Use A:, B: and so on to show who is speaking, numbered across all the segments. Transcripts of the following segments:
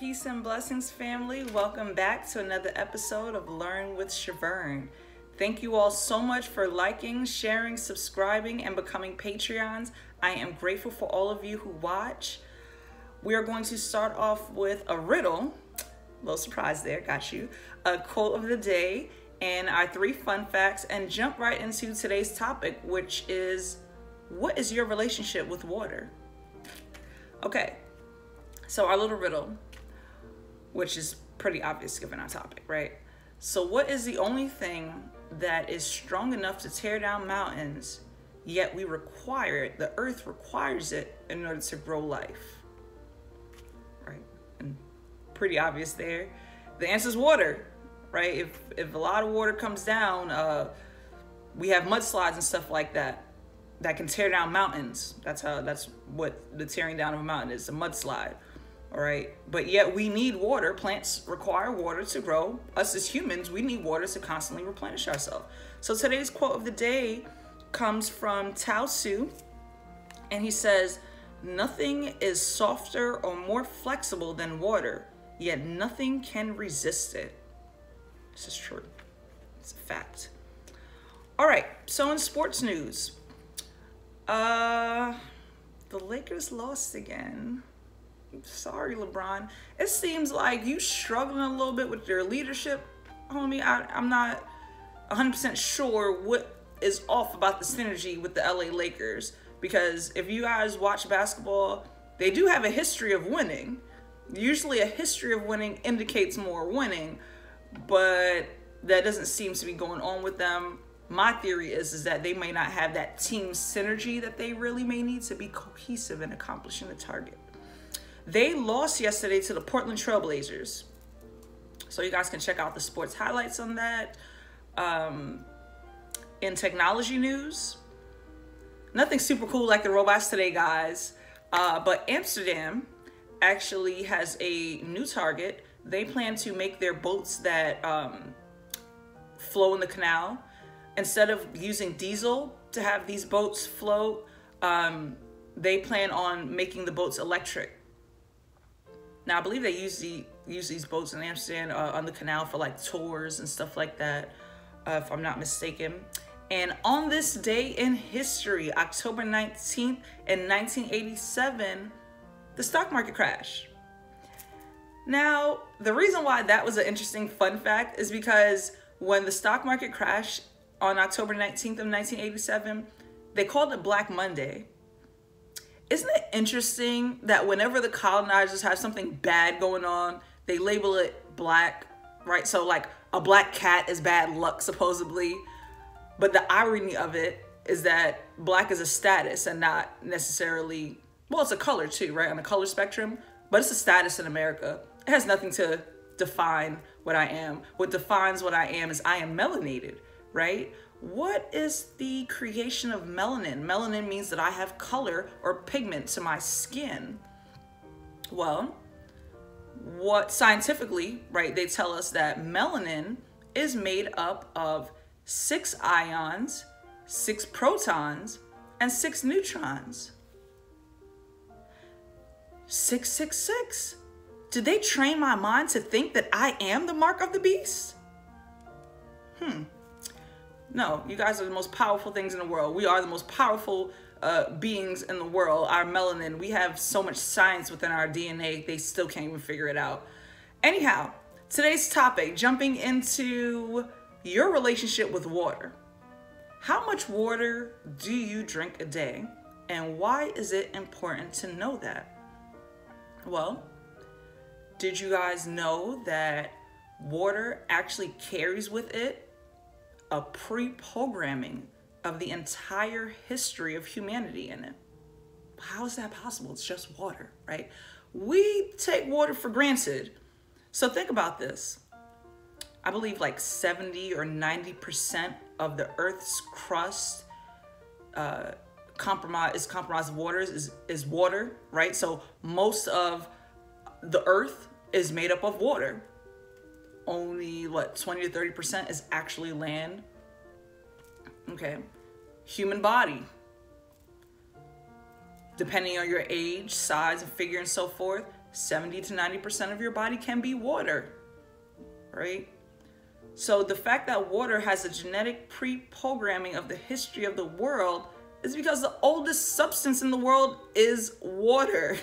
A: Peace and blessings, family. Welcome back to another episode of Learn with Shavern. Thank you all so much for liking, sharing, subscribing, and becoming Patreons. I am grateful for all of you who watch. We are going to start off with a riddle. A little surprise there, got you. A quote of the day and our 3 fun facts, and jump right into today's topic, which is, what is your relationship with water? Okay, so our little riddle, which is pretty obvious given our topic, right? So what is the only thing that is strong enough to tear down mountains, yet we require it, the earth requires it in order to grow life? Right? And pretty obvious there. The answer is water, right? If a lot of water comes down, we have mudslides and stuff like that can tear down mountains. That's what the tearing down of a mountain is, a mudslide. All right, but yet we need water. Plants require water to grow. Us as humans, we need water to constantly replenish ourselves. So today's quote of the day comes from Tao Su, and he says, "Nothing is softer or more flexible than water, yet nothing can resist it." This is true. It's a fact. All right, so in sports news, the Lakers lost again. Sorry, LeBron. It seems like you struggling a little bit with your leadership, homie. I'm not 100% sure what is off about the synergy with the LA Lakers, because if you guys watch basketball, they do have a history of winning. Usually a history of winning indicates more winning, but that doesn't seem to be going on with them. My theory is that they may not have that team synergy that they really may need to be cohesive in accomplishing the target. They lost yesterday to the Portland Trailblazers. So you guys can check out the sports highlights on that. In technology news, nothing super cool like the robots today, guys. But Amsterdam actually has a new target. They plan to make their boats that flow in the canal. Instead of using diesel to have these boats float, they plan on making the boats electric. Now, I believe they use these boats in Amsterdam on the canal for like tours and stuff like that, if I'm not mistaken. And on this day in history, October 19th in 1987, the stock market crashed. Now, the reason why that was an interesting fun fact is because when the stock market crashed on October 19th of 1987, they called it Black Monday. Isn't it interesting that whenever the colonizers have something bad going on, they label it black, right? So like a black cat is bad luck, supposedly. But the irony of it is that black is a status and not necessarily, well, it's a color too, right? On the color spectrum, but it's a status in America. It has nothing to define what I am. What defines what I am is I am melanated, right? What is the creation of melanin? Melanin means that I have color or pigment to my skin. Well, what scientifically, right, they tell us that melanin is made up of 6 ions, 6 protons, and 6 neutrons. 666. Did they train my mind to think that I am the mark of the beast? No, you guys are the most powerful things in the world. We are the most powerful beings in the world. Our melanin, we have so much science within our DNA, they still can't even figure it out. Anyhow, today's topic, jumping into your relationship with water. How much water do you drink a day? And why is it important to know that? Well, did you guys know that water actually carries with it a pre-programming of the entire history of humanity in it? How is that possible? It's just water, right? We take water for granted. So think about this. I believe like 70 or 90% of the Earth's crust is compromised of waters, is water, right? So most of the Earth is made up of water. Only what, 20 to 30% is actually land. Okay. Human body, depending on your age, size, and figure, and so forth, 70 to 90% of your body can be water, right? So the fact that water has a genetic pre-programming of the history of the world is because the oldest substance in the world is water.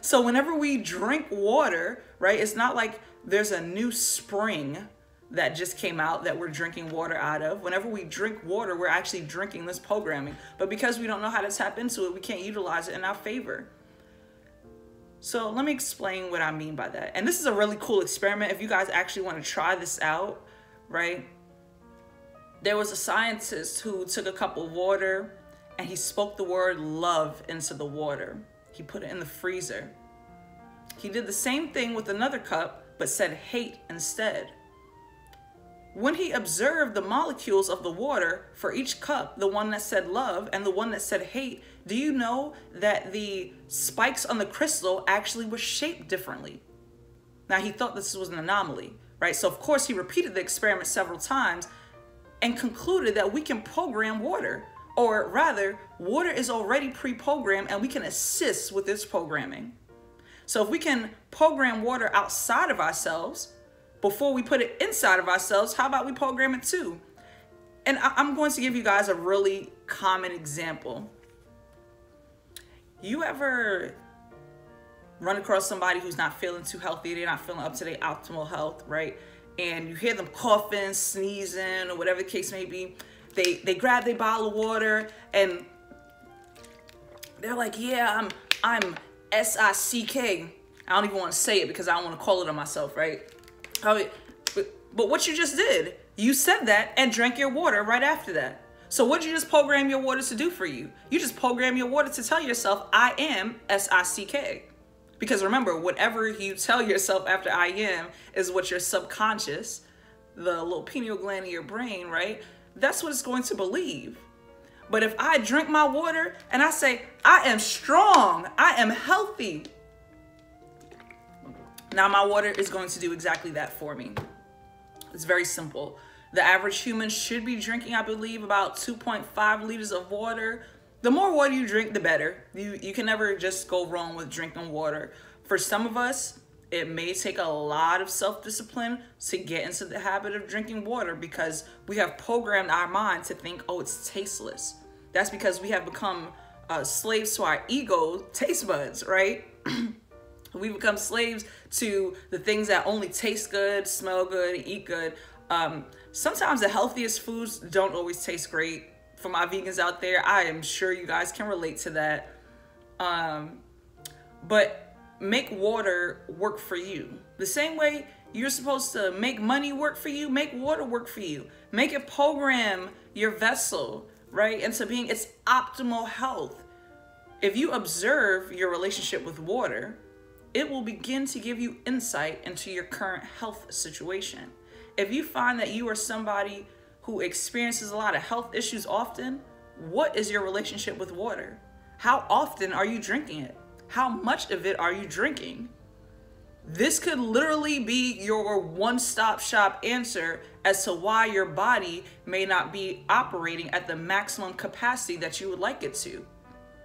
A: So whenever we drink water, right, it's not like there's a new spring that just came out that we're drinking water out of. Whenever we drink water, we're actually drinking this programming. But because we don't know how to tap into it, we can't utilize it in our favor. So let me explain what I mean by that. And this is a really cool experiment. If you guys actually want to try this out, right? There was a scientist who took a cup of water and he spoke the word love into the water. He put it in the freezer. He did the same thing with another cup, but said hate instead. When he observed the molecules of the water for each cup, the one that said love and the one that said hate, do you know that the spikes on the crystal actually were shaped differently? Now, he thought this was an anomaly, right? So of course he repeated the experiment several times and concluded that we can program water, or rather, water is already pre-programmed and we can assist with its programming. So if we can program water outside of ourselves before we put it inside of ourselves, how about we program it too? And I'm going to give you guys a really common example. You ever run across somebody who's not feeling too healthy, they're not feeling up to their optimal health, right? And you hear them coughing, sneezing, or whatever the case may be. They grab their bottle of water and they're like, yeah, I'm S-I-C-K. I don't even want to say it because I don't want to call it on myself, right? But what you just did, you said that and drank your water right after that. So what did you just program your water to do for you? You just program your water to tell yourself, I am S-I-C-K. Because remember, whatever you tell yourself after I am is what your subconscious, the little pineal gland in your brain, right? That's what it's going to believe. But if I drink my water and I say, I am strong, I am healthy, now my water is going to do exactly that for me. It's very simple. The average human should be drinking, I believe, about 2.5 liters of water. The more water you drink, the better. You can never just go wrong with drinking water. For some of us, it may take a lot of self-discipline to get into the habit of drinking water because we have programmed our mind to think, oh, it's tasteless. That's because we have become slaves to our ego taste buds, right? We become slaves to the things that only taste good, smell good, and eat good. Sometimes the healthiest foods don't always taste great. For my vegans out there, I am sure you guys can relate to that. But make water work for you. The same way you're supposed to make money work for you, make water work for you. Make it program your vessel, right, into being its optimal health. If you observe your relationship with water, it will begin to give you insight into your current health situation. If you find that you are somebody who experiences a lot of health issues often, what is your relationship with water? How often are you drinking it? How much of it are you drinking? This could literally be your one-stop shop answer as to why your body may not be operating at the maximum capacity that you would like it to.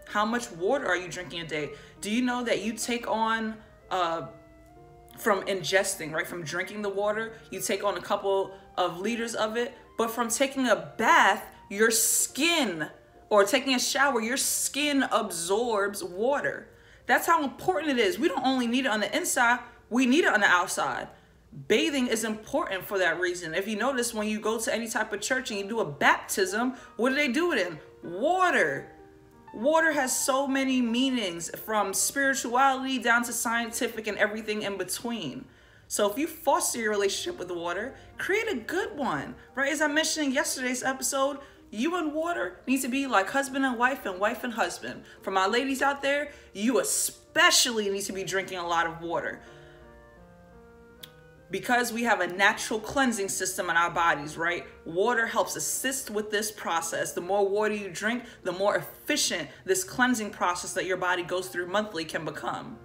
A: How much water are you drinking a day? Do you know that you take on, from ingesting, right, from drinking the water, you take on a couple of liters of it, but from taking a bath, your skin, or taking a shower, your skin absorbs water. That's how important it is. We don't only need it on the inside, we need it on the outside. Bathing is important for that reason. If you notice, when you go to any type of church and you do a baptism, what do they do it in? Water. Water has so many meanings, from spirituality down to scientific and everything in between. So if you foster your relationship with the water, create a good one, right? As I mentioned in yesterday's episode, you and water need to be like husband and wife and husband. For my ladies out there, you especially need to be drinking a lot of water. Because we have a natural cleansing system in our bodies, right? Water helps assist with this process. The more water you drink, the more efficient this cleansing process that your body goes through monthly can become.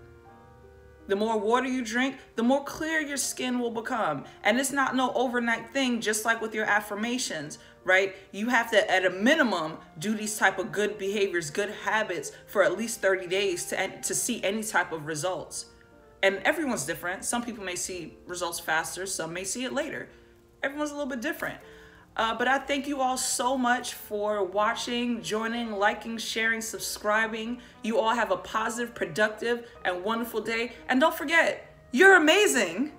A: The more water you drink, the more clear your skin will become. And it's not no overnight thing, just like with your affirmations, right? You have to, at a minimum, do these type of good behaviors, good habits for at least 30 days to see any type of results. And everyone's different. Some people may see results faster, some may see it later. Everyone's a little bit different. But I thank you all so much for watching, joining, liking, sharing, subscribing. You all have a positive, productive, and wonderful day. And don't forget, you're amazing.